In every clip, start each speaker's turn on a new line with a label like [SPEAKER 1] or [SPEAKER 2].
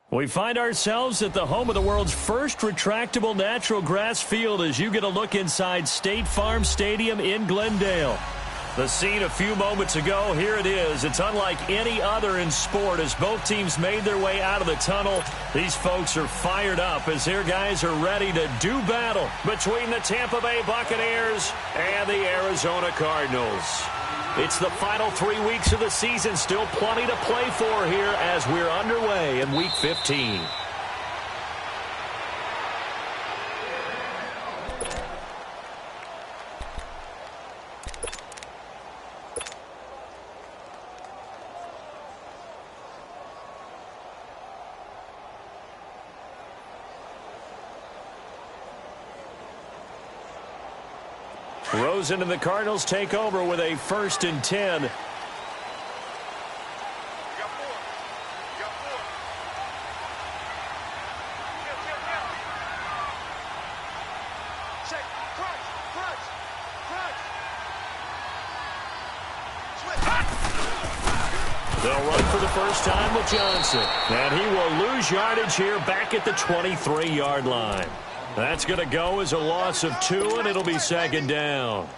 [SPEAKER 1] We find ourselves at the home of the world's first retractable natural grass field as you get a look inside State Farm Stadium in Glendale. The scene a few moments ago, here it is. It's unlike any other in sport as both teams made their way out of the tunnel. These folks are fired up as their guys are ready to do battle between the Tampa Bay Buccaneers and the Arizona Cardinals. It's the final 3 weeks of the season, still plenty to play for here as we're underway in Week 15. Rosen and the Cardinals take over with a 1st and 10. They'll run for the first time with Johnson. And he will lose yardage here back at the 23-yard line. That's going to go as a loss of 2, and it'll be 2nd down.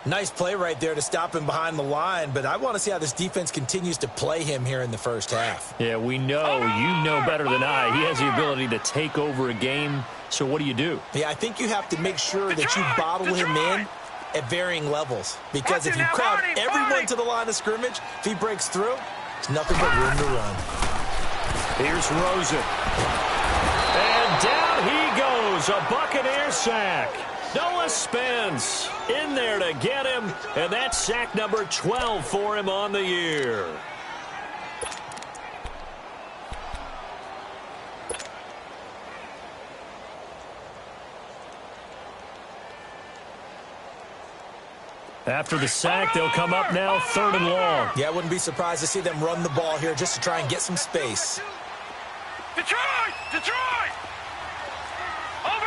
[SPEAKER 2] Nice play right there to stop him behind the line, but I want to see how this defense continues to play him here in the first half.
[SPEAKER 1] Yeah, we know. You know better than I. He has the ability to take over a game, so what do you do?
[SPEAKER 2] Yeah, I think you have to make sure that you bottle him in at varying levels, because if you crowd everyone to the line of scrimmage, if he breaks through, it's nothing but room to run.
[SPEAKER 1] Here's Rosen. And down he goes, a Buccaneer sack. Noah Spence in there to get him, and that's sack number 12 for him on the year. After the sack, they'll come up now 3rd and long.
[SPEAKER 2] Yeah, I wouldn't be surprised to see them run the ball here just to try and get some space.
[SPEAKER 3] Detroit! Detroit! Over!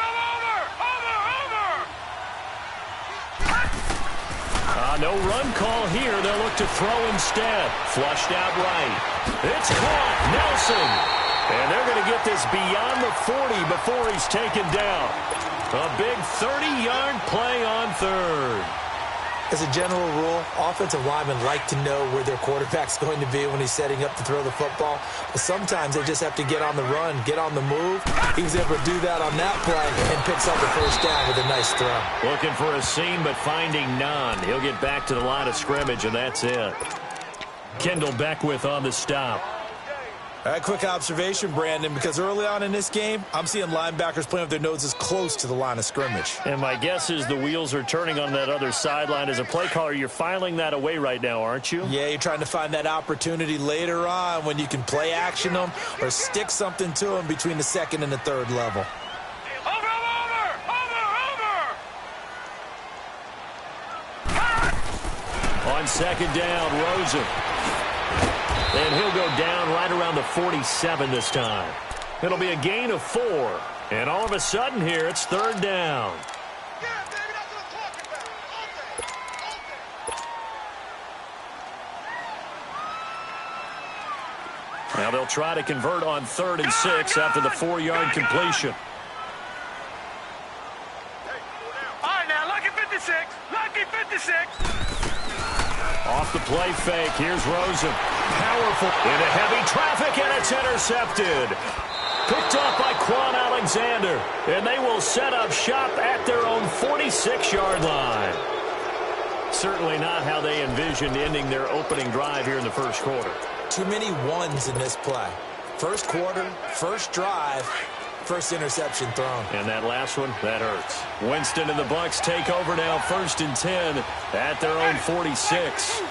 [SPEAKER 1] No run call here. They'll look to throw instead. Flushed out right. It's caught. Nelson. And they're going to get this beyond the 40 before he's taken down. A big 30-yard play on 3rd.
[SPEAKER 2] As a general rule, offensive linemen like to know where their quarterback's going to be when he's setting up to throw the football. But sometimes they just have to get on the run, get on the move. He was able to do that on that play and picks up the 1st down with a nice throw.
[SPEAKER 1] Looking for a seam, but finding none. He'll get back to the line of scrimmage, and that's it. Kendall Beckwith on the stop.
[SPEAKER 2] All right, quick observation, Brandon, because early on in this game, I'm seeing linebackers playing with their noses close to the line of scrimmage.
[SPEAKER 1] And my guess is the wheels are turning on that other sideline. As a play caller, you're filing that away right now, aren't you?
[SPEAKER 2] Yeah, you're trying to find that opportunity later on when you can play action them or stick something to them between the 2nd and the 3rd level.
[SPEAKER 1] On 2nd down, Rosen. And he'll go down right around the 47 this time. It'll be a gain of 4. And all of a sudden here, it's 3rd down. Now they'll try to convert on 3rd and 6 after the 4-yard completion.
[SPEAKER 3] All right, now, lucky 56. Lucky 56.
[SPEAKER 1] Off the play fake, here's Rosen. Powerful into heavy traffic, and it's intercepted. Picked up by Quan Alexander, and they will set up shop at their own 46-yard line. Certainly not how they envisioned ending their opening drive here in the 1st quarter.
[SPEAKER 2] Too many ones in this play. 1st quarter, 1st drive, 1st interception thrown.
[SPEAKER 1] And that last one, that hurts. Winston and the Bucs take over now, 1st and 10 at their own 46.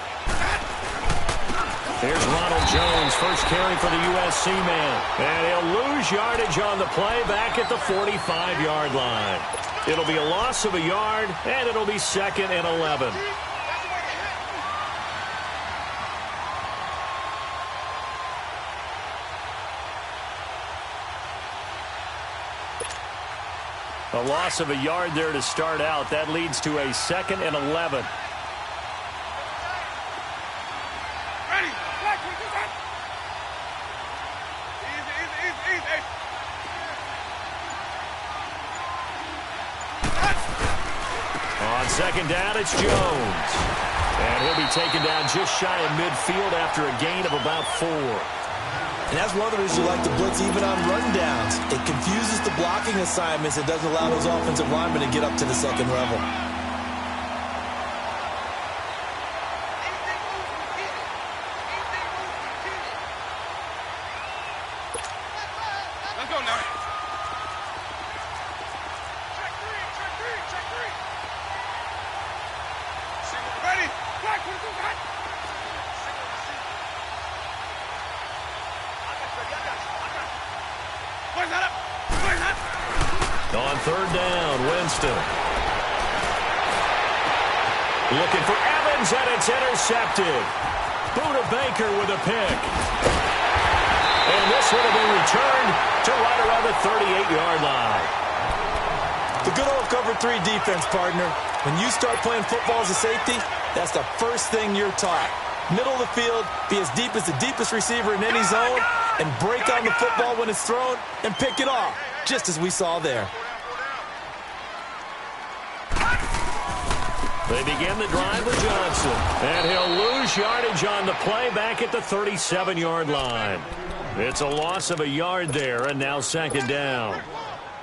[SPEAKER 1] Here's Ronald Jones, first carry for the USC man. And he'll lose yardage on the play back at the 45-yard line. It'll be a loss of a yard, and it'll be 2nd and 11. A loss of a yard there to start out. That leads to a 2nd and 11. On second down, it's Jones. And he'll be taken down just shy of midfield after a gain of about 4.
[SPEAKER 2] And that's one of the reasons you like to blitz even on rundowns. It confuses the blocking assignments. It doesn't allow those offensive linemen to get up to the second level.
[SPEAKER 3] Let's go now. Ready? Black, what is that? Where's that up? Where's that?
[SPEAKER 1] On third down, Winston. Looking for Evans, and it's intercepted. Buda Baker with a pick. And this would have been returned to right around the 38-yard line.
[SPEAKER 2] The good old cover 3 defense, partner. When you start playing football as a safety, that's the first thing you're taught. Middle of the field, be as deep as the deepest receiver in any zone, and break on the football when it's thrown and pick it off, just as we saw there.
[SPEAKER 1] They begin the drive with Johnson, and he'll lose yardage on the play back at the 37-yard line. It's a loss of a yard there, and now second down.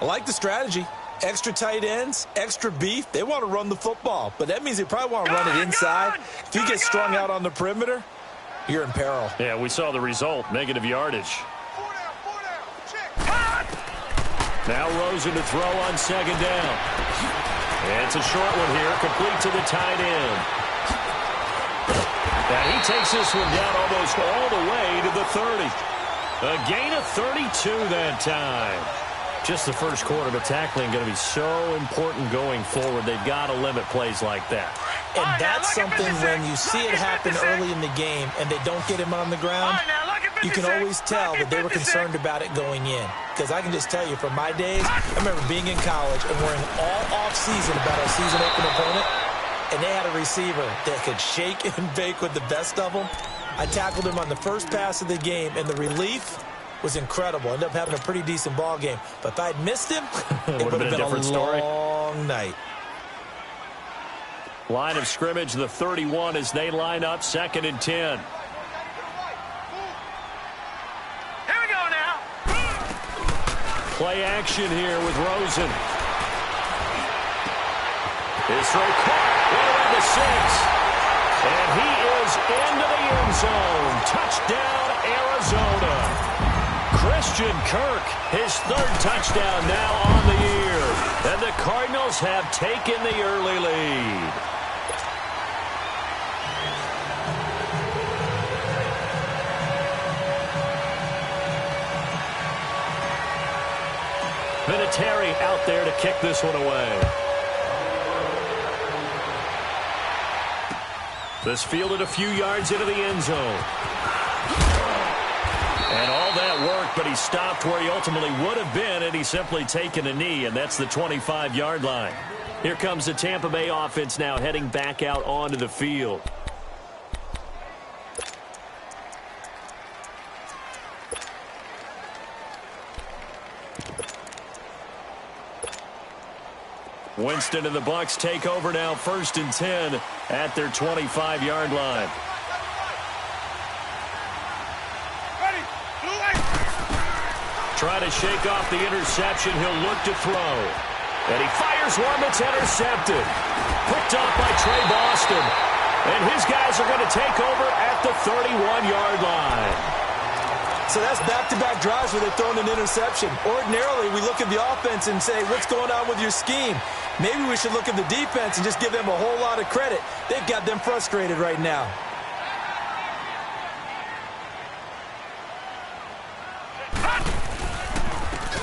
[SPEAKER 2] I like the strategy. Extra tight ends, extra beef. They want to run the football, but that means they probably want to run it inside. If you get strung out on the perimeter, you're in peril.
[SPEAKER 1] Yeah, we saw the result, negative yardage. Now Rosen to throw on second down. And it's a short one here, complete to the tight end. And he takes this one down almost all the way to the 30. A gain of 32 that time. Just the first quarter, but tackling going to be so important going forward. They've got to limit plays like that.
[SPEAKER 2] And that's something when you see it happen early in the game and they don't get him on the ground, you can always tell that they were concerned about it going in. Because I can just tell you from my days, I remember being in college and worrying all off-season about our season opener opponent, and they had a receiver that could shake and bake with the best of them. I tackled him on the first pass of the game, and the relief was incredible. Ended up having a pretty decent ball game. But if I'd missed him, it would have been a long night.
[SPEAKER 1] Line of scrimmage, the 31 as they line up, 2nd and 10.
[SPEAKER 3] Here we go now.
[SPEAKER 1] Play action here with Rosen. His throw caught right around the 6. And he is into the end zone. Touchdown, Arizona. Christian Kirk, his 3rd touchdown now on the year. And the Cardinals have taken the early lead. Vinatieri out there to kick this one away. This fielded a few yards into the end zone. And all that work, but he stopped where he ultimately would have been, and he's simply taken a knee, and that's the 25-yard line. Here comes the Tampa Bay offense now heading back out onto the field. Winston and the Bucs take over now, 1st and 10 at their 25-yard line. Try to shake off the interception. He'll look to throw. And he fires one that's intercepted. Picked off by Trey Boston. And his guys are going to take over at the 31-yard line.
[SPEAKER 2] So that's back-to-back drives where they've thrown an interception. Ordinarily, we look at the offense and say, what's going on with your scheme? Maybe we should look at the defense and just give them a whole lot of credit. They've got them frustrated right now.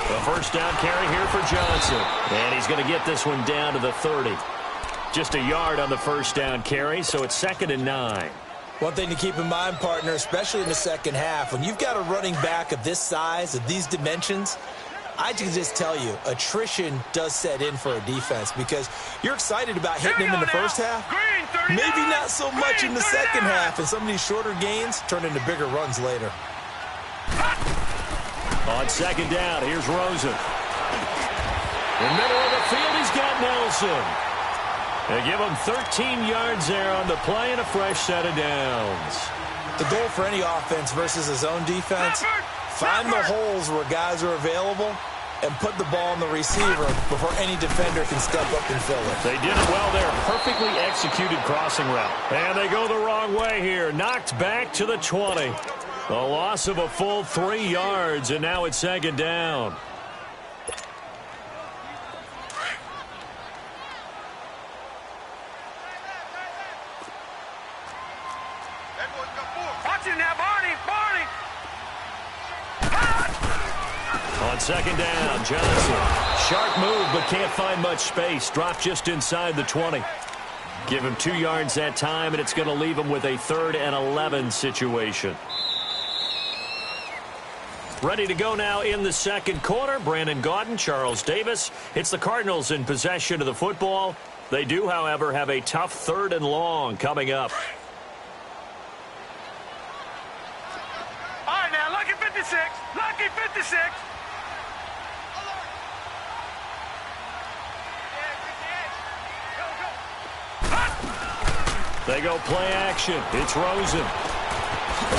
[SPEAKER 1] The first down carry here for Johnson. And he's going to get this one down to the 30. Just a yard on the first down carry, so it's 2nd and 9.
[SPEAKER 2] One thing to keep in mind, partner, especially in the second half, when you've got a running back of this size, of these dimensions, I can just tell you, attrition does set in for a defense because you're excited about hitting him in the first half. Maybe not so much in the second half, and some of these shorter gains turn into bigger runs later.
[SPEAKER 1] On second down, here's Rosen. In the middle of the field, he's got Nelson. They give him 13 yards there on the play and a fresh set of downs.
[SPEAKER 2] The goal for any offense versus his own defense, find the holes where guys are available and put the ball on the receiver before any defender can step up and fill it.
[SPEAKER 1] They did it well there. Perfectly executed crossing route. And they go the wrong way here. Knocked back to the 20. A loss of a full 3 yards, and now it's second down.
[SPEAKER 3] Watch it now, Barney.
[SPEAKER 1] On second down, Johnson. Sharp move, but can't find much space. Dropped just inside the 20. Give him 2 yards that time, and it's going to leave him with a 3rd and 11 situation. Ready to go now in the second quarter. Brandon Gaudin, Charles Davis. It's the Cardinals in possession of the football. They do, however, have a tough 3rd and long coming up.
[SPEAKER 3] All right, now, lucky 56. Lucky 56.
[SPEAKER 1] They go play action. It's Rosen.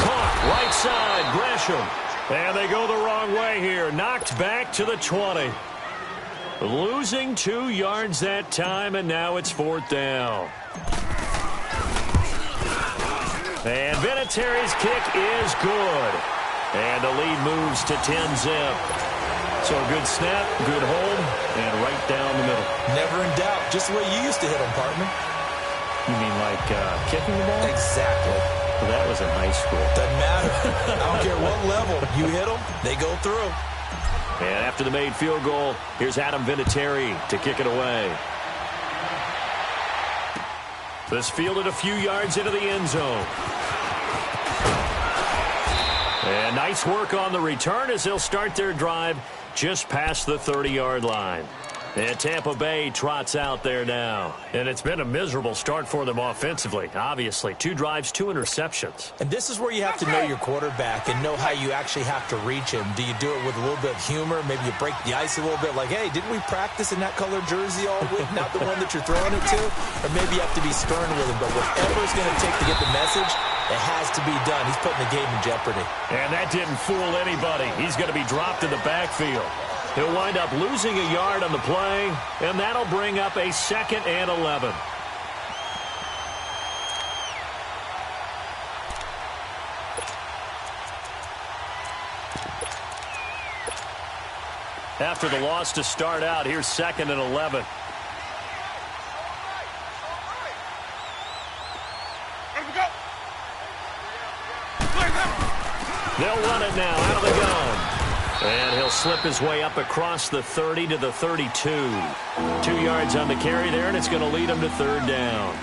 [SPEAKER 1] Caught right side, Gresham. And they go the wrong way here. Knocked back to the 20. Losing 2 yards that time, and now it's 4th down. And Vinatieri's kick is good. And the lead moves to 10-zip. So a good snap, good hold, and right down the middle.
[SPEAKER 2] Never in doubt. Just the way you used to hit them, partner.
[SPEAKER 1] You mean like kicking the ball?
[SPEAKER 2] Exactly.
[SPEAKER 1] Well, that was in high school.
[SPEAKER 2] Doesn't matter. I don't care what level. You hit them, they go through.
[SPEAKER 1] And after the made field goal, here's Adam Vinatieri to kick it away. This fielded a few yards into the end zone. And nice work on the return as they'll start their drive just past the 30-yard line. And Tampa Bay trots out there now. And it's been a miserable start for them offensively, obviously. 2 drives, 2 interceptions.
[SPEAKER 2] And this is where you have to know your quarterback and know how you actually have to reach him. Do you do it with a little bit of humor? Maybe you break the ice a little bit like, hey, didn't we practice in that color jersey all week? Not the one that you're throwing it to? Or maybe you have to be stern with him. But whatever it's going to take to get the message, it has to be done. He's putting the game in jeopardy.
[SPEAKER 1] And that didn't fool anybody. He's going to be dropped in the backfield. He'll wind up losing a yard on the play, and that'll bring up a 2nd and 11. After the loss to start out, here's 2nd and 11. They'll run it now out of the gun. And he'll slip his way up across the 30 to the 32. 2 yards on the carry there, and it's going to lead him to 3rd down.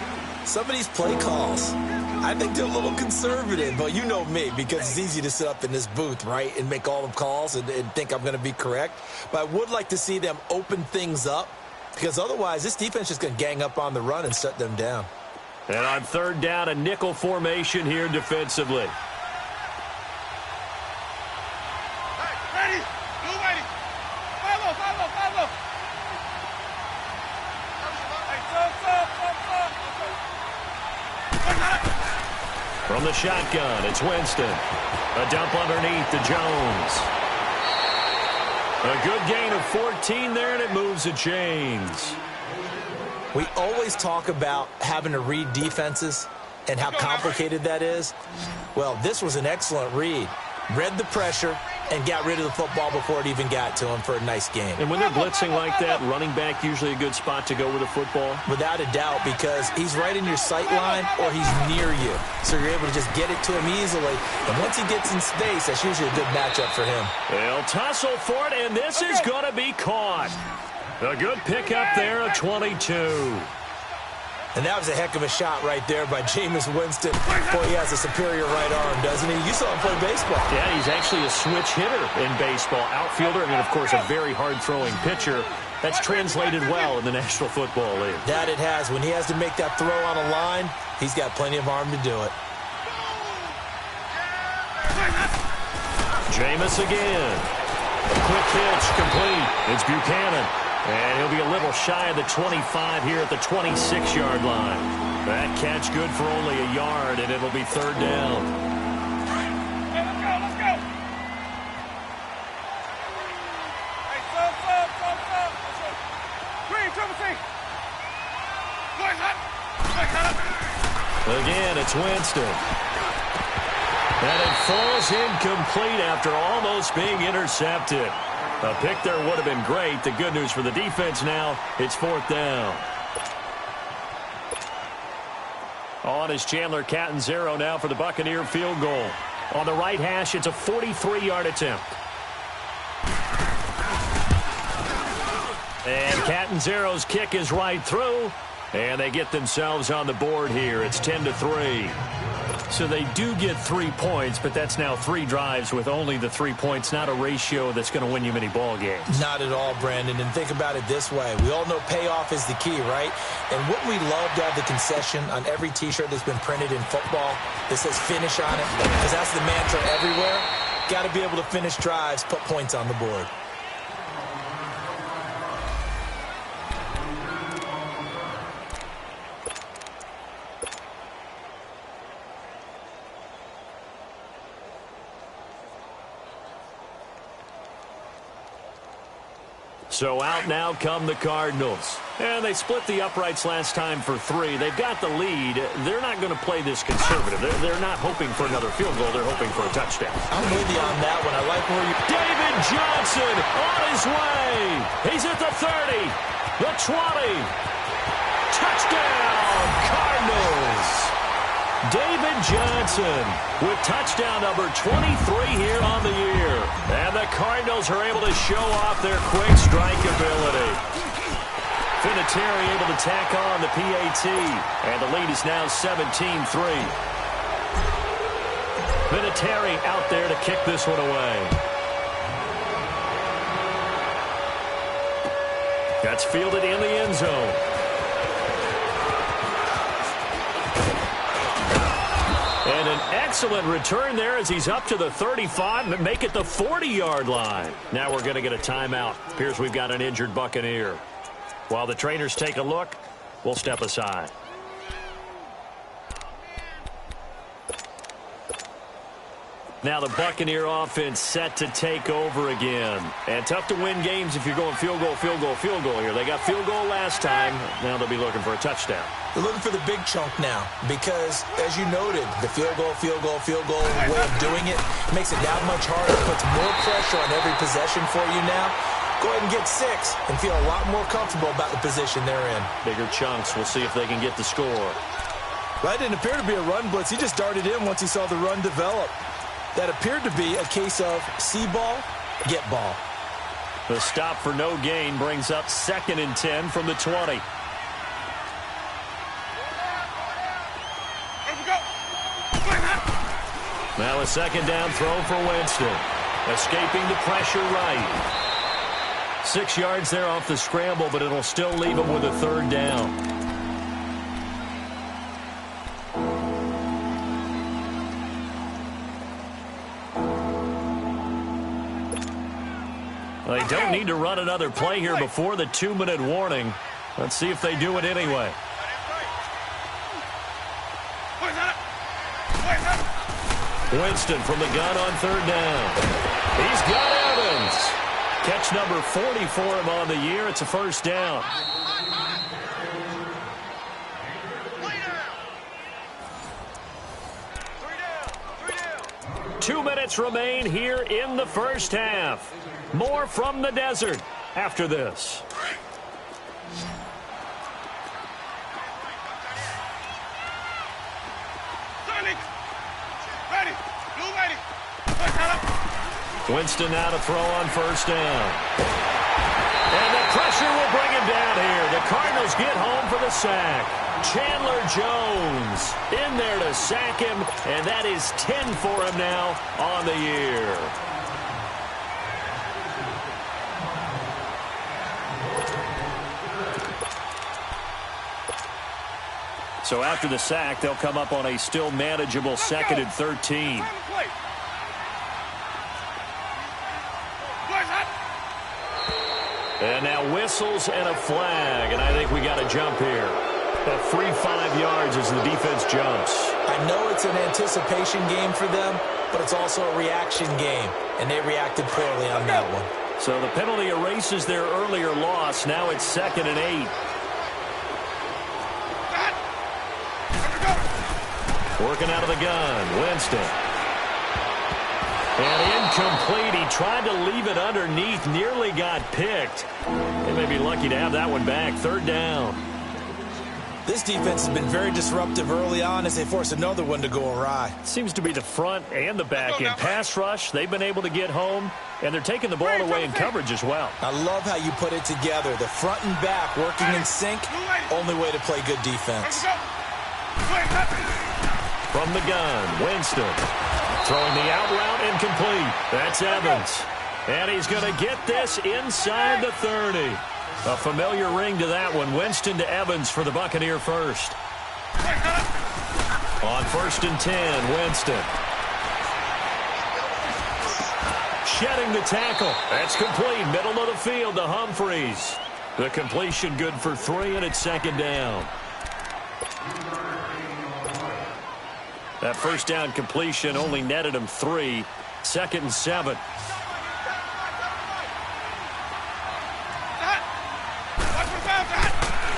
[SPEAKER 2] Some of these play calls, I think they're a little conservative, but you know me, because it's easy to sit up in this booth, right, and make all the calls and think I'm going to be correct. But I would like to see them open things up, because otherwise this defense is going to gang up on the run and shut them down.
[SPEAKER 1] And on 3rd down, a nickel formation here defensively. From the shotgun, it's Winston. A dump underneath to Jones. A good gain of 14 there, and it moves the chains.
[SPEAKER 2] We always talk about having to read defenses and how complicated that is. Well, this was an excellent read. Read the pressure and got rid of the football before it even got to him for a nice game.
[SPEAKER 1] And when they're blitzing like that, running back usually a good spot to go with the football?
[SPEAKER 2] Without a doubt, because he's right in your sight line or he's near you. So you're able to just get it to him easily. And once he gets in space, that's usually a good matchup for him.
[SPEAKER 1] They'll tussle for it, and this is going to be caught. A good pickup there, a 22.
[SPEAKER 2] And that was a heck of a shot right there by Jameis Winston. Boy, he has a superior right arm, doesn't he? You saw him play baseball.
[SPEAKER 1] Yeah, he's actually a switch hitter in baseball. Outfielder, and of course, a very hard-throwing pitcher. That's translated well in the National Football League.
[SPEAKER 2] That it has. When he has to make that throw on a line, he's got plenty of arm to do it.
[SPEAKER 1] Jameis again. A quick hitch, complete. It's Buchanan. And he'll be a little shy of the 25 here at the 26-yard line. That catch good for only a yard, and it'll be third down.
[SPEAKER 3] Hey, let's go. Hey, sub. Green, triple C. Boys up.
[SPEAKER 1] Again, it's Winston. And it falls incomplete after almost being intercepted. A pick there would have been great. The good news for the defense now, it's fourth down. On is Chandler Catanzaro now for the Buccaneer field goal. On the right hash, it's a 43-yard attempt. And Catanzaro's kick is right through. And they get themselves on the board here. It's 10-3. So they do get 3 points, but that's now 3 drives with only the 3 points, not a ratio that's going to win you many ball games.
[SPEAKER 2] Not at all, Brandon. And think about it this way. We all know payoff is the key, right? And wouldn't we love to have the concession on every T-shirt that's been printed in football that says finish on it? Because that's the mantra everywhere. Got to be able to finish drives, put points on the board.
[SPEAKER 1] So out now come the Cardinals. And they split the uprights last time for 3. They've got the lead. They're not going to play this conservative. They're not hoping for another field goal. They're hoping for a touchdown.
[SPEAKER 2] I'm with you on that one. I like where you...
[SPEAKER 1] David Johnson on his way. He's at the 30, the 20. Touchdown, Cardinals. David Johnson with touchdown number 23 here on the year. And the Cardinals are able to show off their quick strike ability. Vinatieri able to tack on the PAT. And the lead is now 17-3. Vinatieri out there to kick this one away. That's fielded in the end zone. And an excellent return there as he's up to the 35 and make it the 40-yard line. Now we're going to get a timeout. Appears we've got an injured Buccaneer. While the trainers take a look, we'll step aside. Now the Buccaneer offense set to take over again. And tough to win games if you're going field goal here. They got field goal last time. Now they'll be looking for a touchdown.
[SPEAKER 2] They're looking for the big chunk now because, as you noted, the field goal way of doing it makes it that much harder, puts more pressure on every possession for you now. Go ahead and get 6 and feel a lot more comfortable about the position they're in.
[SPEAKER 1] Bigger chunks. We'll see if they can get the score.
[SPEAKER 2] That didn't appear to be a run blitz. He just darted in once he saw the run develop. That appeared to be a case of see ball, get ball.
[SPEAKER 1] The stop for no gain brings up 2nd and 10 from the 20. Now a 2nd down throw for Winston. Escaping the pressure right. 6 yards there off the scramble, but it'll still leave him with a 3rd down. They don't need to run another play here before the 2-minute warning. Let's see if they do it anyway. Winston from the gun on 3rd down. He's got Evans. Catch number 40 for him on the year. It's a 1st down. Two minutes remain here in the first half. More from the desert after this. Winston now to throw on 1st down. And the pressure will bring him down here. The Cardinals get home for the sack. Chandler Jones in there to sack him, and that is 10 for him now on the year. So after the sack, they'll come up on a still manageable 2nd and 13. And now whistles and a flag, and I think we got a jump here. A free 5 yards as the defense jumps.
[SPEAKER 2] I know it's an anticipation game for them, but it's also a reaction game, and they reacted poorly on that one.
[SPEAKER 1] So the penalty erases their earlier loss. Now it's 2nd and 8. Working out of the gun, Winston. And incomplete. He tried to leave it underneath, nearly got picked. They may be lucky to have that one back. 3rd down.
[SPEAKER 2] This defense has been very disruptive early on as they force another one to go awry.
[SPEAKER 1] Seems to be the front and the back in pass rush. They've been able to get home, and they're taking the ball away in coverage as well.
[SPEAKER 2] I love how you put it together. The front and back working in sync. Only way to play good defense.
[SPEAKER 1] From the gun, Winston. Throwing the out route incomplete. That's Evans. And he's going to get this inside the 30. A familiar ring to that one. Winston to Evans for the Buccaneer first. On 1st and 10, Winston. Shedding the tackle. That's complete. Middle of the field to Humphreys. The completion good for 3, and it's 2nd down. That first down completion only netted him 3. 2nd and 7.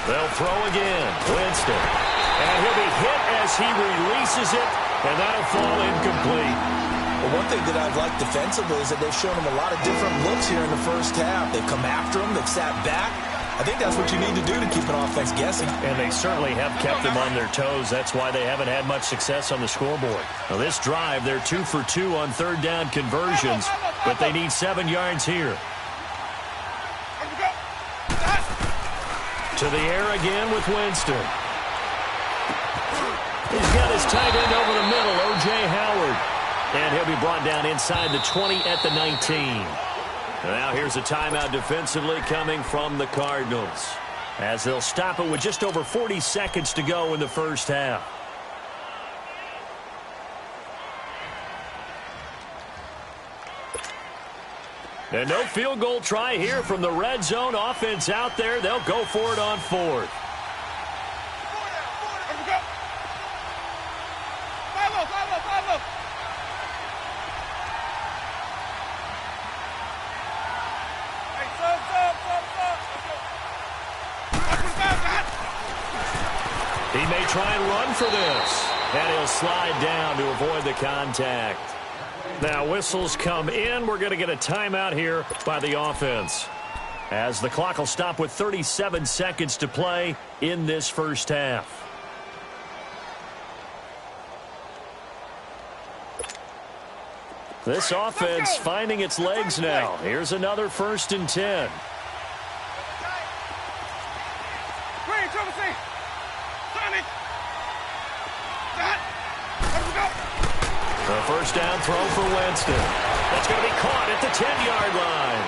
[SPEAKER 1] They'll throw again. Winston. And he'll be hit as he releases it, and that'll fall incomplete.
[SPEAKER 2] Well, one thing that I've liked defensively is that they've shown him a lot of different looks here in the first half. They've come after him. They've sat back. I think that's what you need to do to keep an offense guessing.
[SPEAKER 1] And they certainly have kept them on their toes. That's why they haven't had much success on the scoreboard. Now, this drive, they're 2 for 2 on 3rd down conversions, but they need 7 yards here. To the air again with Winston. He's got his tight end over the middle, O.J. Howard. And he'll be brought down inside the 20 at the 19. Now here's a timeout defensively coming from the Cardinals, as they'll stop it with just over 40 seconds to go in the first half. And no field goal try here from the red zone. Offense out there. They'll go for it on 4th. He may try and run for this. And he'll slide down to avoid the contact. Now whistles come in. We're going to get a timeout here by the offense, as the clock will stop with 37 seconds to play in this first half. This offense finding its legs now. Here's another 1st and 10. The first down throw for Winston. That's going to be caught at the 10-yard line.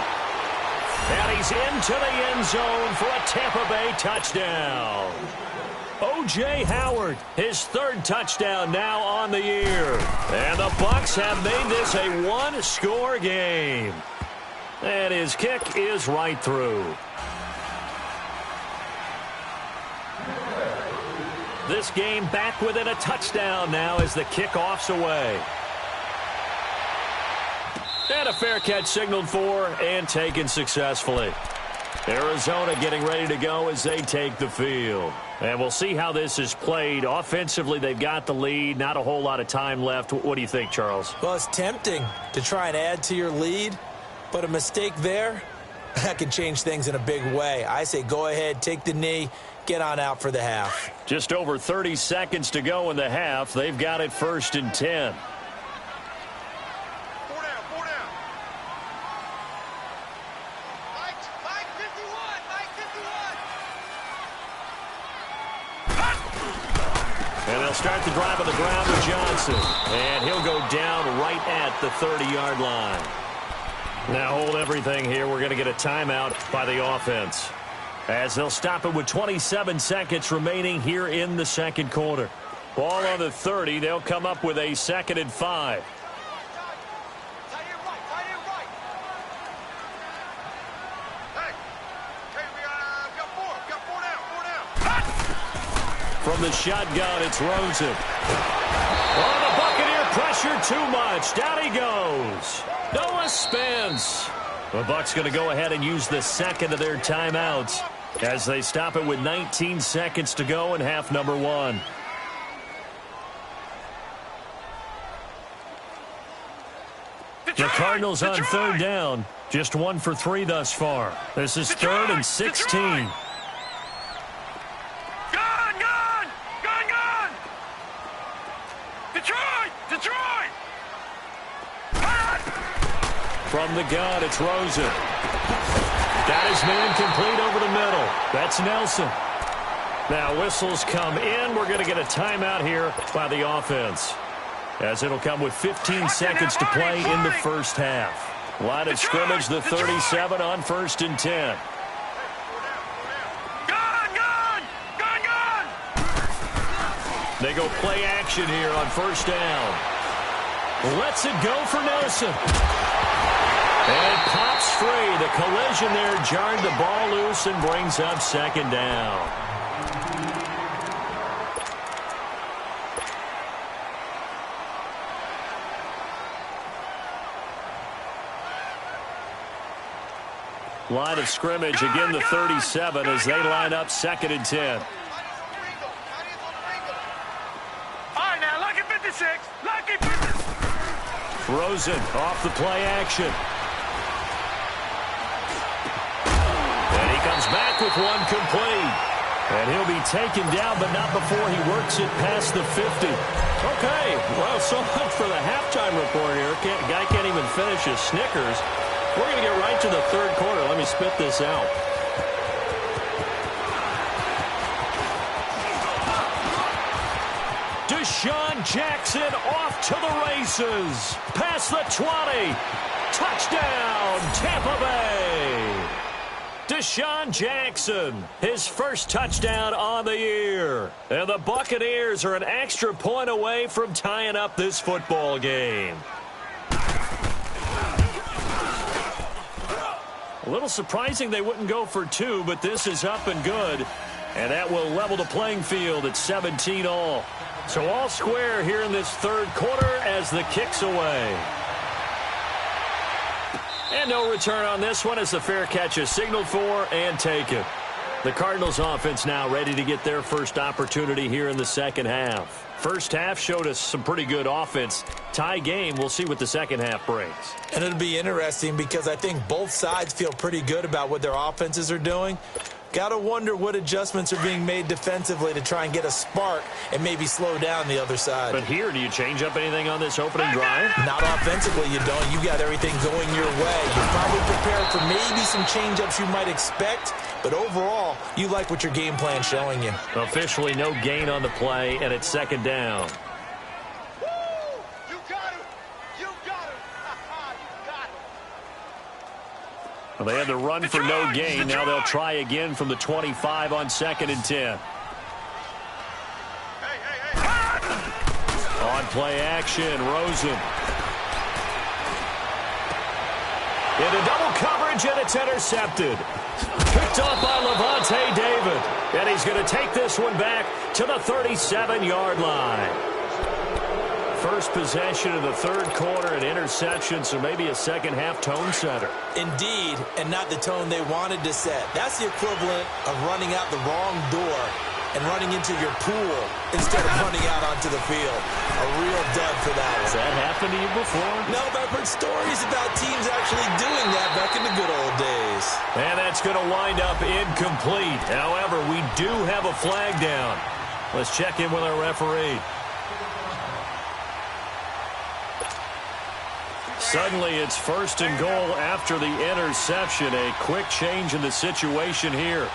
[SPEAKER 1] And he's into the end zone for a Tampa Bay touchdown. O.J. Howard, his 3rd touchdown now on the year. And the Bucs have made this a one-score game. And his kick is right through. This game back within a touchdown now as the kickoff's away. And a fair catch signaled for and taken successfully. Arizona getting ready to go as they take the field. And we'll see how this is played. Offensively, they've got the lead. Not a whole lot of time left. What do you think, Charles?
[SPEAKER 2] Well, it's tempting to try and add to your lead, but a mistake there, that can change things in a big way. I say go ahead, take the knee, get on out for the half.
[SPEAKER 1] Just over 30 seconds to go in the half. They've got it 1st and 10. And they'll start the drive on the ground with Johnson. And he'll go down right at the 30-yard line. Now hold everything here. We're going to get a timeout by the offense, as they'll stop it with 27 seconds remaining here in the second quarter. Ball on the 30. They'll come up with a 2nd and 5. From the shotgun, it's Rosen. Oh, the Buccaneer pressure too much. Down he goes. Noah Spence. The Bucs going to go ahead and use the second of their timeouts as they stop it with 19 seconds to go in half number 1. The Cardinals on third down. Just 1 for 3 thus far. This is third and 16. From the gun, it's Rosen. Got his man complete over the middle. That's Nelson. Now whistles come in. We're going to get a timeout here by the offense, as it'll come with 15 seconds to play in the first half. Line of scrimmage, the 37 on 1st and 10. They go play action here on 1st down. Lets it go for Nelson. And pops free. The collision there jarred the ball loose and brings up 2nd down. Line of scrimmage, again the 37 as they line up 2nd and 10.
[SPEAKER 3] All right, now, lucky 56. Lucky 56.
[SPEAKER 1] Rosen off the play action. And he comes back with one complete. And he'll be taken down, but not before he works it past the 50. Okay, well, so much for the halftime report here. Guy can't even finish his Snickers. We're going to get right to the third quarter. Let me spit this out. Deshaun Jackson off to the races. Past the 20. Touchdown, Tampa Bay. Deshaun Jackson, his first touchdown on the year. And the Buccaneers are an extra point away from tying up this football game. A little surprising they wouldn't go for 2, but this is up and good. And that will level the playing field at 17 all. So all square here in this third quarter as the kick's away. And no return on this one as the fair catch is signaled for and taken. The Cardinals offense now ready to get their first opportunity here in the second half. First half showed us some pretty good offense. Tie game, we'll see what the second half brings.
[SPEAKER 2] And it'll be interesting because I think both sides feel pretty good about what their offenses are doing. Got to wonder what adjustments are being made defensively to try and get a spark and maybe slow down the other side.
[SPEAKER 1] But here, do you change up anything on this opening drive?
[SPEAKER 2] Not offensively, you don't. You got everything going your way. You're probably prepared for maybe some change-ups you might expect, but overall, you like what your game plan's showing you.
[SPEAKER 1] Officially no gain on the play, and it's 2nd down. Well, they had to run for no gain. Now they'll try again from the 25 on 2nd and 10. On play action, Rosen. Into double coverage, and it's intercepted. Picked off by Levante David. And he's going to take this one back to the 37-yard line. First possession of the third quarter, an interception, so maybe a second-half tone setter.
[SPEAKER 2] Indeed, and not the tone they wanted to set. That's the equivalent of running out the wrong door and running into your pool instead of running out onto the field. A real dud for that one.
[SPEAKER 1] Has that happened to you before?
[SPEAKER 2] No, but I've heard stories about teams actually doing that back in the good old days.
[SPEAKER 1] And that's going to wind up incomplete. However, we do have a flag down. Let's check in with our referee. Suddenly, it's 1st and goal after the interception. A quick change in the situation here.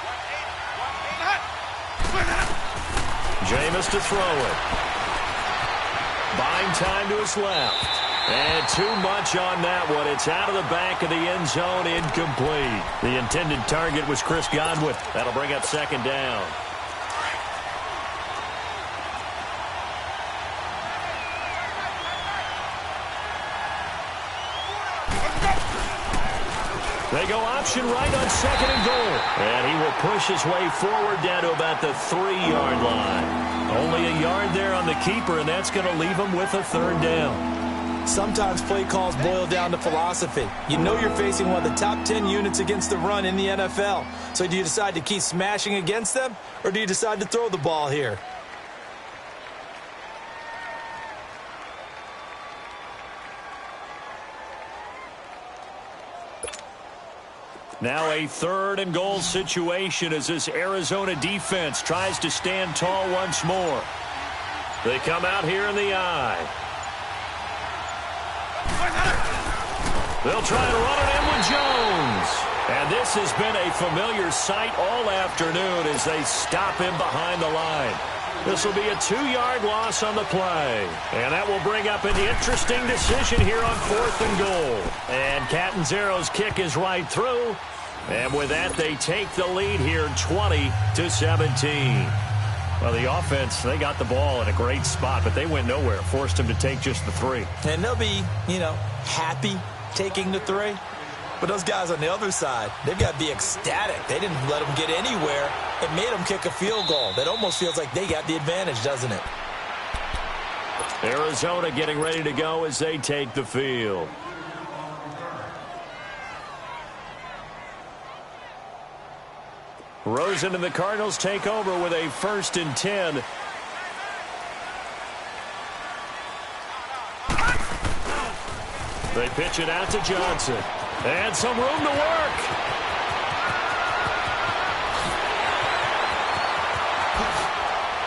[SPEAKER 1] Jameis to throw it. Buying time to his left. And too much on that one. It's out of the back of the end zone, incomplete. The intended target was Chris Godwin. That'll bring up 2nd down. They go option right on second and goal. And he will push his way forward down to about the 3-yard line. Only a yard there on the keeper, and that's going to leave him with a third down.
[SPEAKER 2] Sometimes play calls boil down to philosophy. You know you're facing one of the top 10 units against the run in the NFL. So do you decide to keep smashing against them, or do you decide to throw the ball here?
[SPEAKER 1] Now a third and goal situation as this Arizona defense tries to stand tall once more. They come out here in the eye. They'll try to run it in with Jones. And this has been a familiar sight all afternoon as they stop him behind the line. This will be a 2-yard loss on the play. And that will bring up an interesting decision here on 4th and goal. And Catanzaro's kick is right through. And with that, they take the lead here 20-17. Well, the offense, they got the ball in a great spot, but they went nowhere. Forced them to take just the 3.
[SPEAKER 2] And they'll be, happy taking the 3. But those guys on the other side, they've got to be ecstatic. They didn't let them get anywhere. It made them kick a field goal. That almost feels like they got the advantage, doesn't it?
[SPEAKER 1] Arizona getting ready to go as they take the field. Rosen and the Cardinals take over with a 1st and 10. They pitch it out to Johnson. And some room to work.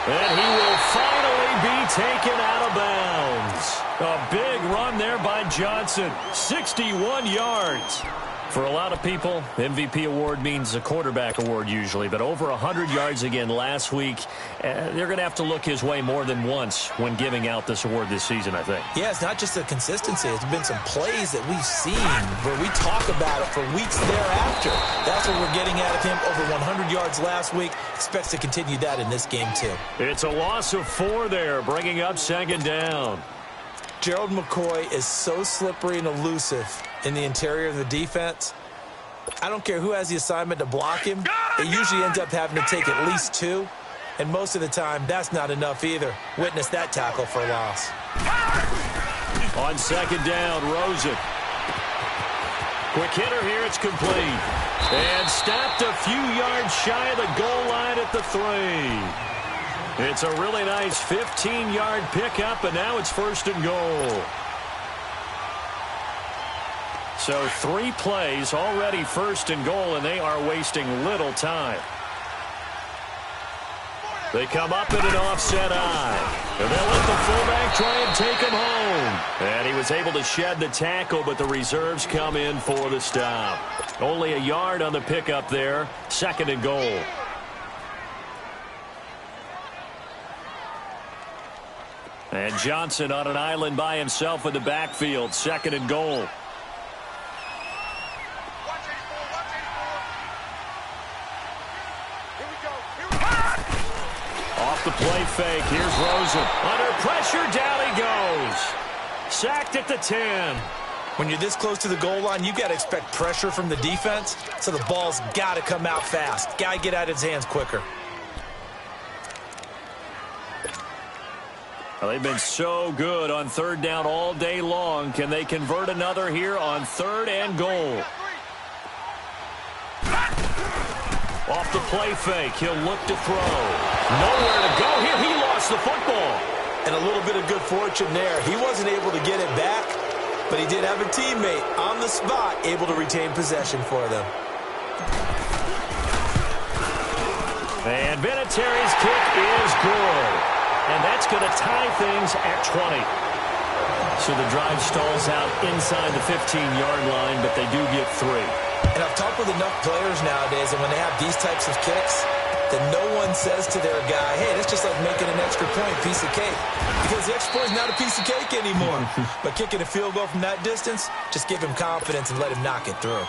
[SPEAKER 1] And he will finally be taken out of bounds. A big run there by Johnson. 61 yards. For a lot of people, MVP award means a quarterback award usually, but over 100 yards again last week. They're going to have to look his way more than once when giving out this award this season, I think.
[SPEAKER 2] Yeah, it's not just the consistency. It's been some plays that we've seen where we talk about it for weeks thereafter. That's what we're getting out of him. Over 100 yards last week. Expects to continue that in this game, too.
[SPEAKER 1] It's a loss of 4 there, bringing up 2nd down.
[SPEAKER 2] Gerald McCoy is so slippery and elusive in the interior of the defense. I don't care who has the assignment to block him. It usually ends up having to take at least 2. And most of the time, that's not enough either. Witness that tackle for a loss.
[SPEAKER 1] On 2nd down, Rosen. Quick hitter here, it's complete. And stopped a few yards shy of the goal line at the 3. It's a really nice 15-yard pickup, and now it's 1st and goal. So 3 plays, already 1st and goal, and they are wasting little time. They come up in an offset eye. And they'll let the fullback try and take him home. And he was able to shed the tackle, but the reserves come in for the stop. Only a yard on the pickup there. 2nd and goal. And Johnson on an island by himself in the backfield. 2nd and goal. Off the play fake. Here's Rosen. Under pressure, down he goes. Sacked at the 10.
[SPEAKER 2] When you're this close to the goal line, you've got to expect pressure from the defense, so the ball's got to come out fast. Got to get out of his hands quicker.
[SPEAKER 1] Well, they've been so good on 3rd down all day long. Can they convert another here on 3rd and goal? Off the play fake. He'll look to throw. Nowhere to go here. He lost the football.
[SPEAKER 2] And a little bit of good fortune there. He wasn't able to get it back, but he did have a teammate on the spot able to retain possession for them.
[SPEAKER 1] And Vinatieri's kick is good. And that's going to tie things at 20. So the drive stalls out inside the 15-yard line, but they do get 3.
[SPEAKER 2] And I've talked with enough players nowadays, and when they have these types of kicks, that no one says to their guy, hey, that's just like making an extra point, piece of cake. Because the extra point is not a piece of cake anymore. But kicking a field goal from that distance, just give him confidence and let him knock it through.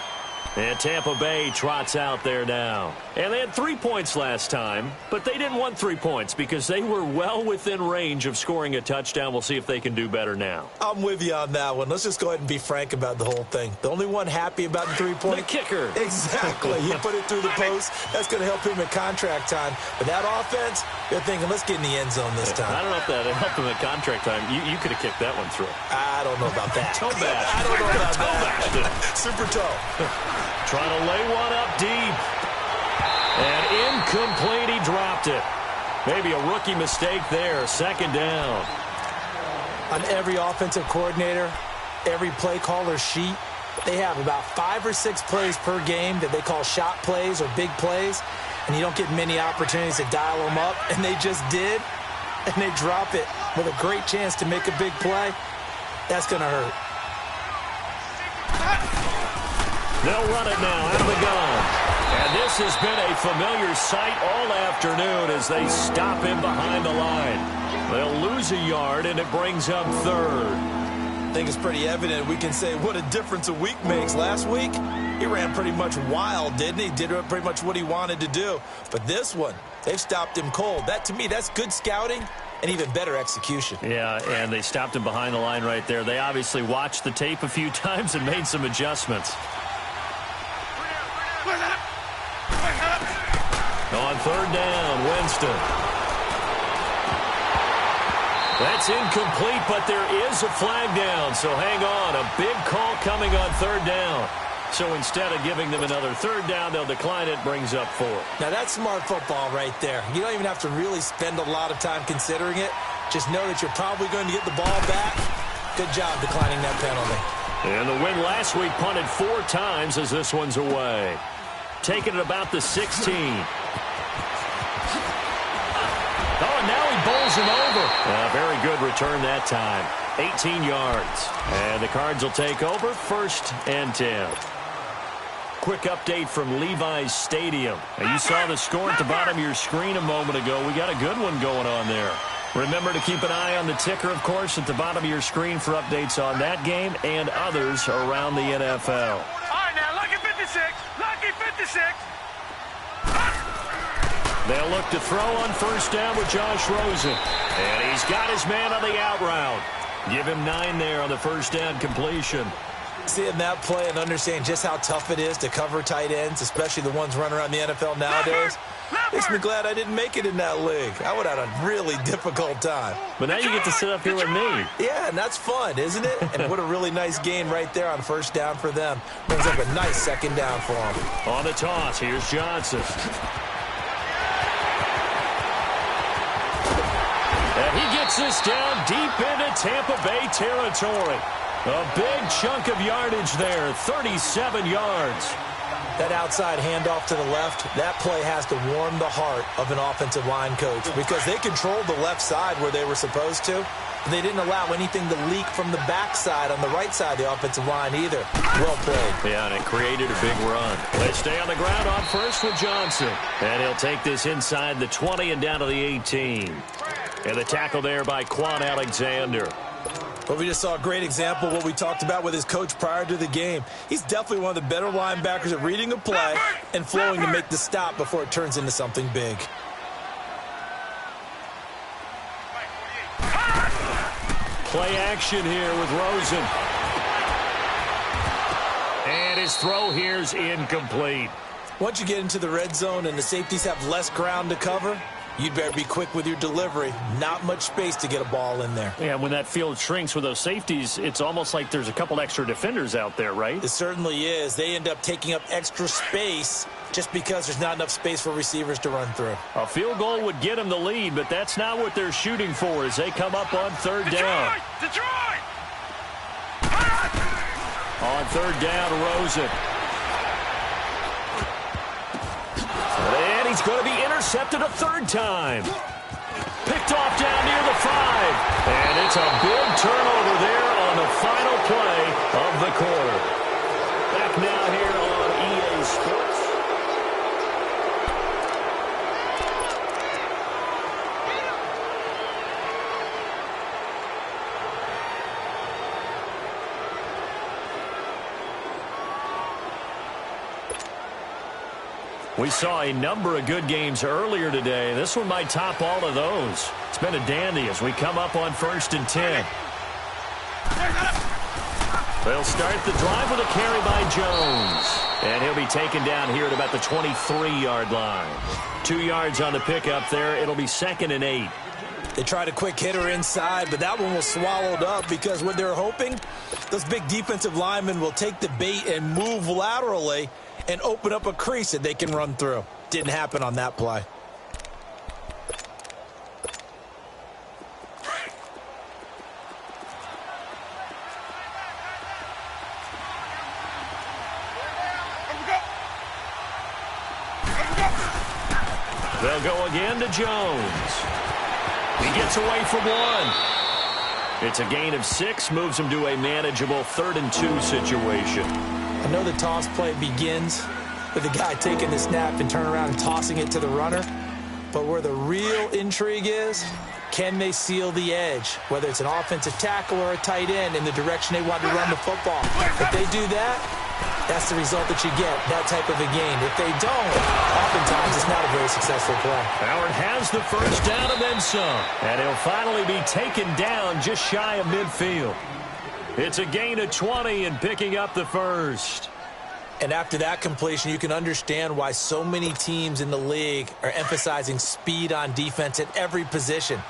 [SPEAKER 1] And Tampa Bay trots out there now. And they had 3 points last time, but they didn't want 3 points because they were well within range of scoring a touchdown. We'll see if they can do better now.
[SPEAKER 2] I'm with you on that one. Let's just go ahead and be frank about the whole thing. The only one happy about the 3-point?
[SPEAKER 1] The kicker.
[SPEAKER 2] Exactly. He put it through the post. That's going to help him at contract time. But that offense, they're thinking, let's get in the end zone this time.
[SPEAKER 1] I don't know if that helped him at contract time. You could have kicked that one through.
[SPEAKER 2] I don't know about that.
[SPEAKER 1] Toe bash.
[SPEAKER 2] I don't know about that. Super toe.
[SPEAKER 1] Trying to lay one up deep. And incomplete, he dropped it. Maybe a rookie mistake there. Second down.
[SPEAKER 2] On every offensive coordinator, every play caller sheet, they have about 5 or 6 plays per game that they call shot plays or big plays, and you don't get many opportunities to dial them up, and they just did, and they drop it with a great chance to make a big play. That's going to hurt.
[SPEAKER 1] They'll run it now out of the gun. And this has been a familiar sight all afternoon as they stop him behind the line. They'll lose a yard, and it brings up third.
[SPEAKER 2] I think it's pretty evident. We can say what a difference a week makes. Last week, he ran pretty much wild, didn't he? Did pretty much what he wanted to do. But this one, they've stopped him cold. That, to me, that's good scouting and even better execution.
[SPEAKER 1] Yeah, and they stopped him behind the line right there. They obviously watched the tape a few times and made some adjustments. On third down, Winston. That's incomplete, but there is a flag down, so hang on. A big call coming on third down. So instead of giving them another third down, they'll decline it, brings up 4.
[SPEAKER 2] Now, that's smart football right there. You don't even have to really spend a lot of time considering it. Just know that you're probably going to get the ball back. Good job declining that penalty.
[SPEAKER 1] And the win last week punted 4 times as this one's away. Taking it about the 16. Oh, now he bowls him over. Very good return that time. 18 yards. And the Cards will take over, 1st and 10. Quick update from Levi's Stadium. Now, you saw the score at the bottom of your screen a moment ago. We got a good one going on there. Remember to keep an eye on the ticker, of course, at the bottom of your screen for updates on that game and others around the NFL.
[SPEAKER 3] All right, now, lucky 56. Lucky 56.
[SPEAKER 1] They'll look to throw on first down with Josh Rosen. And he's got his man on the out route. Give him 9 there on the first down completion.
[SPEAKER 2] Seeing that play and understanding just how tough it is to cover tight ends, especially the ones running around the NFL nowadays, makes me glad I didn't make it in that league. I would have had a really difficult time.
[SPEAKER 1] But now you get to sit up here with me.
[SPEAKER 2] Yeah, and that's fun, isn't it? And what a really nice gain right there on first down for them. Brings up a nice second down for them.
[SPEAKER 1] On the toss, here's Johnson. And he gets this down deep into Tampa Bay territory. A big chunk of yardage there, 37 yards.
[SPEAKER 2] That outside handoff to the left, that play has to warm the heart of an offensive line coach because they controlled the left side where they were supposed to. They didn't allow anything to leak from the backside on the right side of the offensive line either. Well played.
[SPEAKER 1] Yeah, and it created a big run. They stay on the ground on first with Johnson. And he'll take this inside the 20 and down to the 18. And the tackle there by Quan Alexander.
[SPEAKER 2] Well, we just saw a great example of what we talked about with his coach prior to the game. He's definitely one of the better linebackers at reading a play and flowing to make the stop before it turns into something big.
[SPEAKER 1] Play action here with Rosen. And his throw here's incomplete.
[SPEAKER 2] Once you get into the red zone and the safeties have less ground to cover, you'd better be quick with your delivery. Not much space to get a ball in there.
[SPEAKER 1] Yeah, when that field shrinks with those safeties, it's almost like there's a couple extra defenders out there, right?
[SPEAKER 2] It certainly is. They end up taking up extra space just because there's not enough space for receivers to run through.
[SPEAKER 1] A field goal would get them the lead, but that's not what they're shooting for as they come up on third down.
[SPEAKER 3] Detroit!
[SPEAKER 1] On third down, Rosen. And he's going to be intercepted a third time. Picked off down near the 5. And it's a big turnover there on the final play of the quarter. Back now here on EA Sports. We saw a number of good games earlier today. This one might top all of those. It's been a dandy as we come up on 1st and 10. They'll start the drive with a carry by Jones. And he'll be taken down here at about the 23-yard line. 2 yards on the pickup there. It'll be 2nd and 8.
[SPEAKER 2] They tried a quick hitter inside, but that one was swallowed up because what they're hoping, those big defensive linemen will take the bait and move laterally and open up a crease that they can run through. Didn't happen on that play.
[SPEAKER 1] They'll go again to Jones. He gets away from 1. It's a gain of 6, moves him to a manageable 3rd and 2 situation.
[SPEAKER 2] I know the toss play begins with the guy taking the snap and turning around and tossing it to the runner. But where the real intrigue is, can they seal the edge? Whether it's an offensive tackle or a tight end in the direction they want to run the football. If they do that, that's the result that you get, that type of a gain. If they don't, oftentimes it's not a very successful play.
[SPEAKER 1] Howard has the first down and then some. And he'll finally be taken down just shy of midfield. It's a gain of 20 and picking up the first.
[SPEAKER 2] And after that completion, you can understand why so many teams in the league are emphasizing speed on defense at every position.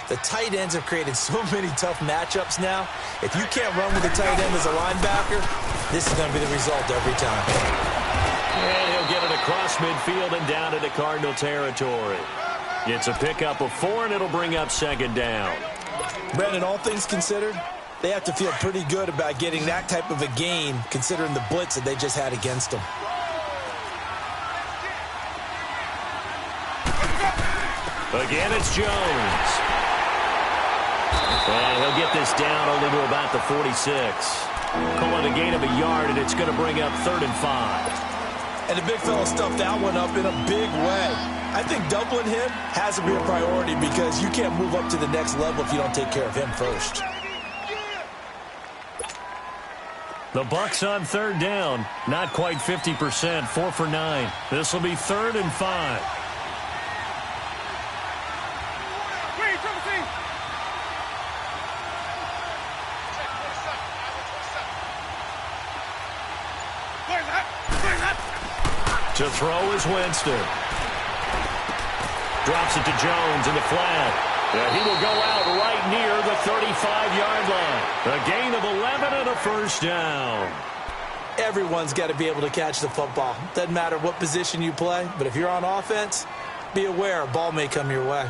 [SPEAKER 2] The tight ends have created so many tough matchups now. If you can't run with a tight end as a linebacker, this is going to be the result every time.
[SPEAKER 1] And he'll get it across midfield and down into Cardinal territory. It's a pickup of 4, and it'll bring up 2nd down.
[SPEAKER 2] Brandon, all things considered, they have to feel pretty good about getting that type of a gain, considering the blitz that they just had against them.
[SPEAKER 1] Again, it's Jones. And he'll get this down only to about the 46. Call it a gain of a yard, and it's going to bring up 3rd and 5.
[SPEAKER 2] And the big fella stuffed that one up in a big way. I think doubling him has to be a priority because you can't move up to the next level if you don't take care of him first.
[SPEAKER 1] The Bucs on 3rd down. Not quite 50%, 4 for 9. This will be 3rd and 5. To throw is Winston. Drops it to Jones in the flat. And he will go out right near the 35-yard line. A gain of 11 and a first down.
[SPEAKER 2] Everyone's got to be able to catch the football. Doesn't matter what position you play, but if you're on offense, be aware a ball may come your way.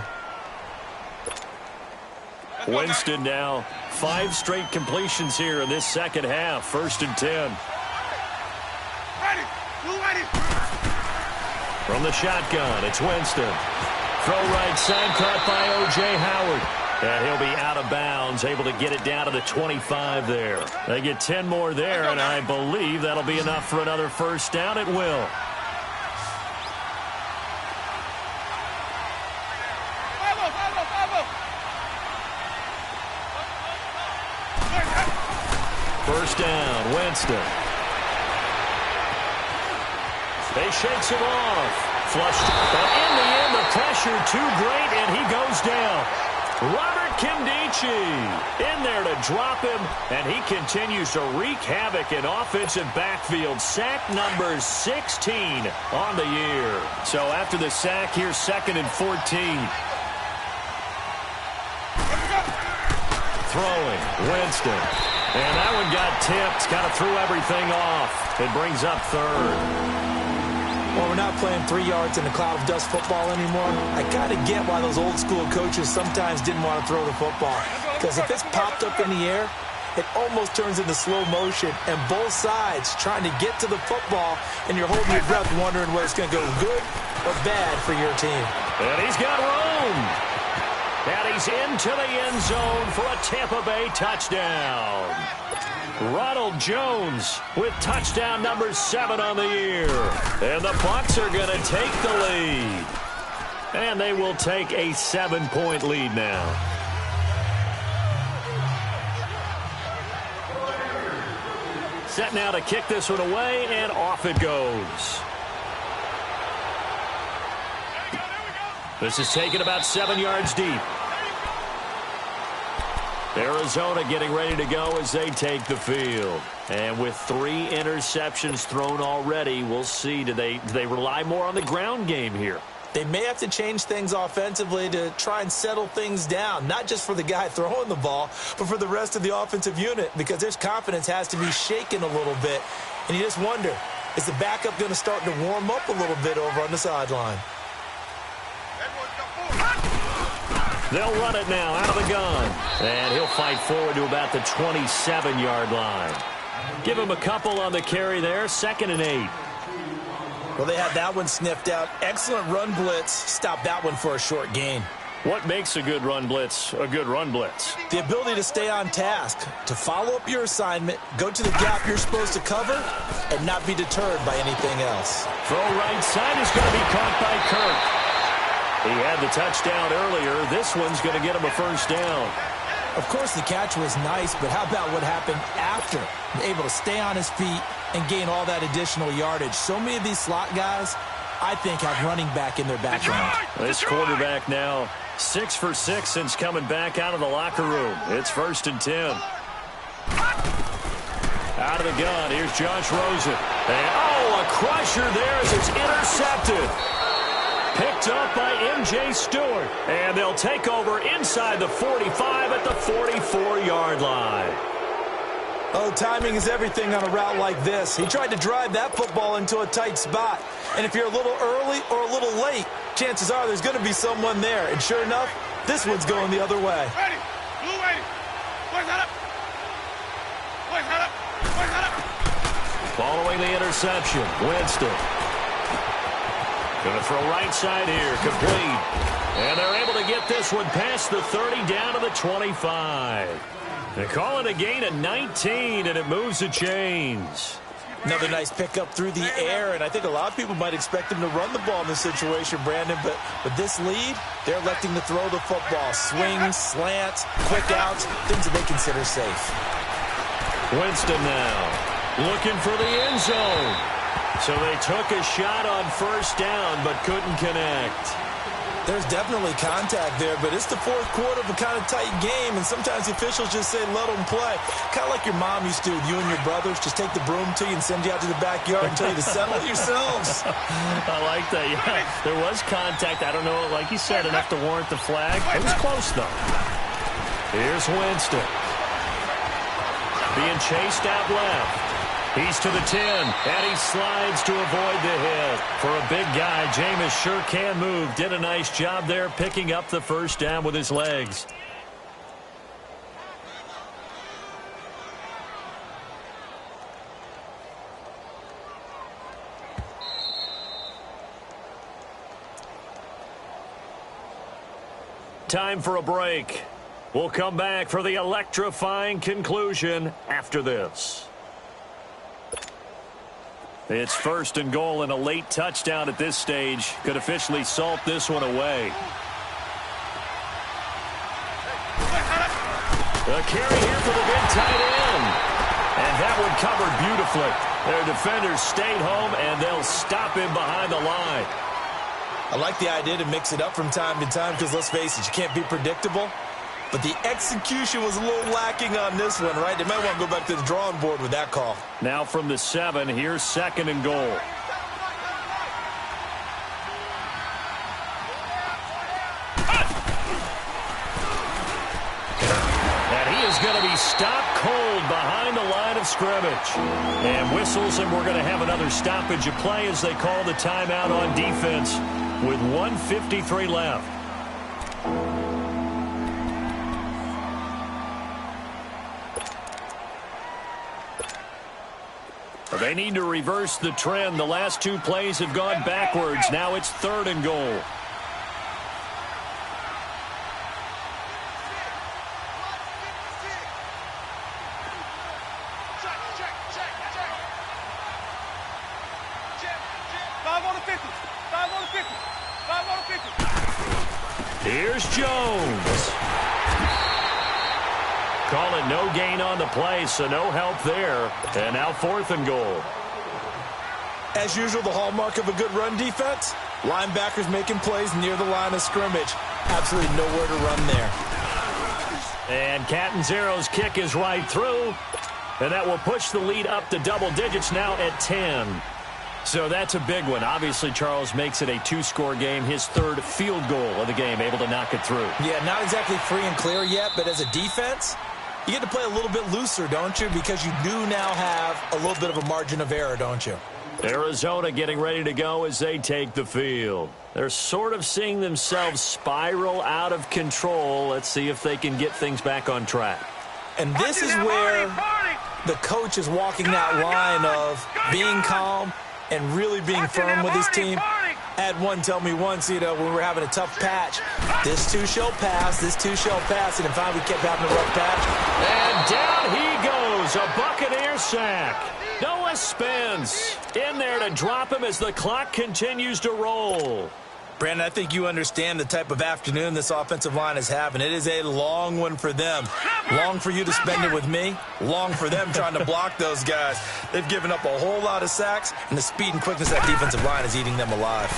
[SPEAKER 1] Winston now 5 straight completions here in this second half. 1st and 10. From the shotgun, it's Winston. Throw right side, caught by O.J. Howard. And he'll be out of bounds, able to get it down to the 25 there. They get 10 more there, and I believe that'll be enough for another first down. It will. First down, Winston. He shakes it off. Flushed. But in the end, the pressure too great, and he goes down. Robert Kimdichie in there to drop him, and he continues to wreak havoc in offensive backfield. Sack number 16 on the year. So after the sack, here's 2nd and 14. Throwing, Winston. And that one got tipped, kind of threw everything off. It brings up 3rd.
[SPEAKER 2] Well, we're not playing 3 yards in a cloud of dust football anymore. I kind of get why those old school coaches sometimes didn't want to throw the football. Because if it's popped up in the air, it almost turns into slow motion. And both sides trying to get to the football, and you're holding your breath wondering whether it's going to go good or bad for your team.
[SPEAKER 1] And he's got room. And he's into the end zone for a Tampa Bay touchdown. Ronald Jones with touchdown number 7 on the year. And the Bucs are going to take the lead. And they will take a 7-point lead now. Set now to kick this one away, and off it goes. This is taken about 7 yards deep. Arizona getting ready to go as they take the field. And with 3 interceptions thrown already, we'll see. Do they rely more on the ground game here?
[SPEAKER 2] They may have to change things offensively to try and settle things down, not just for the guy throwing the ball, but for the rest of the offensive unit, because their confidence has to be shaken a little bit. And you just wonder, is the backup going to start to warm up a little bit over on the sideline?
[SPEAKER 1] They'll run it now out of the gun. And he'll fight forward to about the 27-yard line. Give him a couple on the carry there, 2nd and 8.
[SPEAKER 2] Well, they had that one sniffed out. Excellent run blitz. Stop that one for a short gain.
[SPEAKER 1] What makes a good run blitz a good run blitz?
[SPEAKER 2] The ability to stay on task, to follow up your assignment, go to the gap you're supposed to cover, and not be deterred by anything else.
[SPEAKER 1] Throw right side is going to be caught by Kirk. He had the touchdown earlier. This one's going to get him a first down.
[SPEAKER 2] Of course, the catch was nice, but how about what happened after? Able to stay on his feet and gain all that additional yardage. So many of these slot guys, I think, have running back in their background.
[SPEAKER 1] This quarterback now 6 for 6 since coming back out of the locker room. It's 1st and 10. Out of the gun, here's Josh Rosen. And, a crusher there as it's intercepted. Picked up by M.J. Stewart. And they'll take over inside the 45 at the 44-yard line.
[SPEAKER 2] Oh, timing is everything on a route like this. He tried to drive that football into a tight spot. And if you're a little early or a little late, chances are there's going to be someone there. And sure enough, this one's going the other way.
[SPEAKER 3] Ready. Blue ready. Boys, head up. Boys, head up. Boys, head up.
[SPEAKER 1] Following the interception, Winston. Going to throw right side here, complete. And they're able to get this one past the 30 down to the 25. They call it a gain of 19, and it moves the chains.
[SPEAKER 2] Another nice pickup through the air, and I think a lot of people might expect him to run the ball in this situation, Brandon, but with this lead, they're electing to throw the football. Swings, slants, quick outs, things that they consider safe.
[SPEAKER 1] Winston now looking for the end zone. So they took a shot on first down, but couldn't connect.
[SPEAKER 2] There's definitely contact there, but it's the 4th quarter of a kind of tight game, and sometimes the officials just say, let them play. Kind of like your mom used to with you and your brothers. Just take the broom to you and send you out to the backyard and tell you to settle it yourselves.
[SPEAKER 1] I like that, yeah. There was contact. I don't know, like you said, enough to warrant the flag. It was close, though. Here's Winston. Being chased out left. He's to the 10, and he slides to avoid the hit. For a big guy, Jameis sure can move. Did a nice job there picking up the first down with his legs. Time for a break. We'll come back for the electrifying conclusion after this. It's 1st and goal, and a late touchdown at this stage could officially salt this one away. A carry here for the big tight end. And that one covered beautifully. Their defenders stayed home, and they'll stop him behind the line.
[SPEAKER 2] I like the idea to mix it up from time to time because, let's face it, you can't be predictable. But the execution was a little lacking on this one, right? They might want to go back to the drawing board with that call.
[SPEAKER 1] Now from the 7, here's 2nd and goal. And he is going to be stopped cold behind the line of scrimmage. And whistles, and we're going to have another stoppage of play as they call the timeout on defense with 1:53 left. They need to reverse the trend. The last 2 plays have gone backwards. Now it's 3rd and goal. Here's Jones. Calling no gain on the play, so no help there. And now 4th and goal.
[SPEAKER 2] As usual, the hallmark of a good run defense, Linebackers making plays near the line of scrimmage. Absolutely nowhere to run there.
[SPEAKER 1] And Catanzaro's kick is right through. And that will push the lead up to double digits now at 10. So that's a big one. Obviously, Charles makes it a two-score game. His third field goal of the game, able to knock it through.
[SPEAKER 2] Yeah, not exactly free and clear yet, but as a defense, you get to play a little bit looser, don't you? Because you do now have a little bit of a margin of error, don't you?
[SPEAKER 1] Arizona getting ready to go as they take the field. They're sort of seeing themselves spiral out of control. Let's see if they can get things back on track.
[SPEAKER 2] And this is where the coach is walking that line of being calm and really being firm with his team. I had one tell me once, when we were having a tough patch, this too shall pass, and then finally we kept having a rough patch.
[SPEAKER 1] And down he goes, a Buccaneer sack. Noah Spence in there to drop him as the clock continues to roll.
[SPEAKER 2] Brandon, I think you understand the type of afternoon this offensive line is having. It is a long one for them. Long for you to spend it with me. Long for them trying to block those guys. They've given up a whole lot of sacks, and the speed and quickness of that defensive line is eating them alive.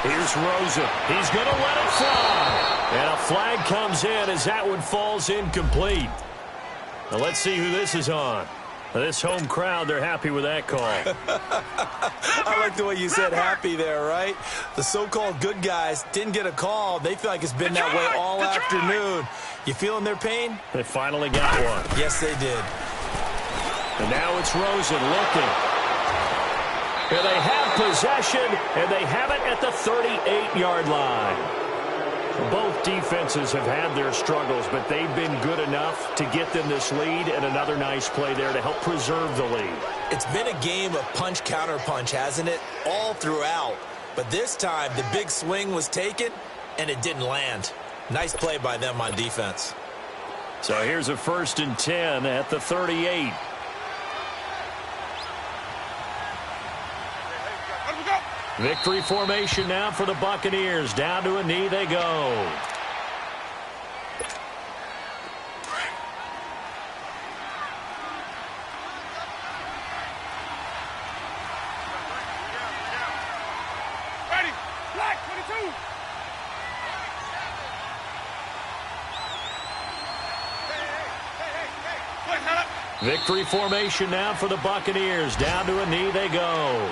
[SPEAKER 1] Here's Rosen. He's going to let it fly. And a flag comes in as that one falls incomplete. Now let's see who this is on. This home crowd, they're happy with that call.
[SPEAKER 2] I like the way you said happy there, right? The so-called good guys didn't get a call. They feel like it's been that way all afternoon. You feeling their pain?
[SPEAKER 1] They finally got one.
[SPEAKER 2] Yes, they did.
[SPEAKER 1] And now it's Rosen looking. And they have possession, and they have it at the 38-yard line. Both defenses have had their struggles, but they've been good enough to get them this lead, and another nice play there to help preserve the lead.
[SPEAKER 2] It's been a game of punch-counter-punch, hasn't it? All throughout. But this time, the big swing was taken, and it didn't land. Nice play by them on defense.
[SPEAKER 1] So here's a 1st and 10 at the 38. Victory formation now for the Buccaneers. Down to a knee they go.
[SPEAKER 3] Ready. Black 22.
[SPEAKER 1] Victory formation now for the Buccaneers. Down to a knee they go.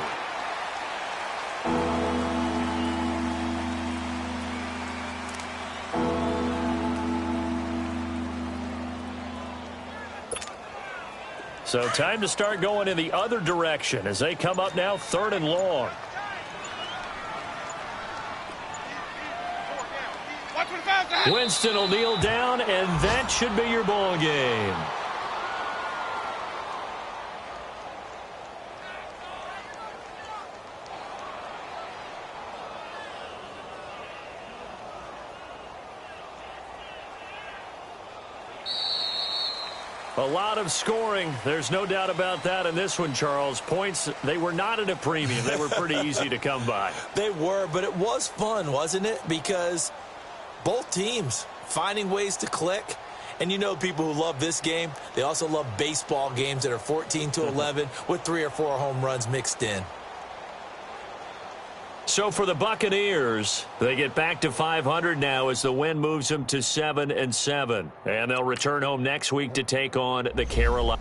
[SPEAKER 1] So time to start going in the other direction as they come up now 3rd and long. Winston will kneel down, and that should be your ball game. A lot of scoring. There's no doubt about that in this one, Charles. Points, they were not at a premium. They were pretty easy to come by.
[SPEAKER 2] They were, but it was fun, wasn't it? Because both teams finding ways to click. And you know people who love this game, they also love baseball games that are 14-11 with 3 or 4 home runs mixed in.
[SPEAKER 1] So for the Buccaneers, they get back to 500 now as the win moves them to 7-7. And they'll return home next week to take on the Carolina.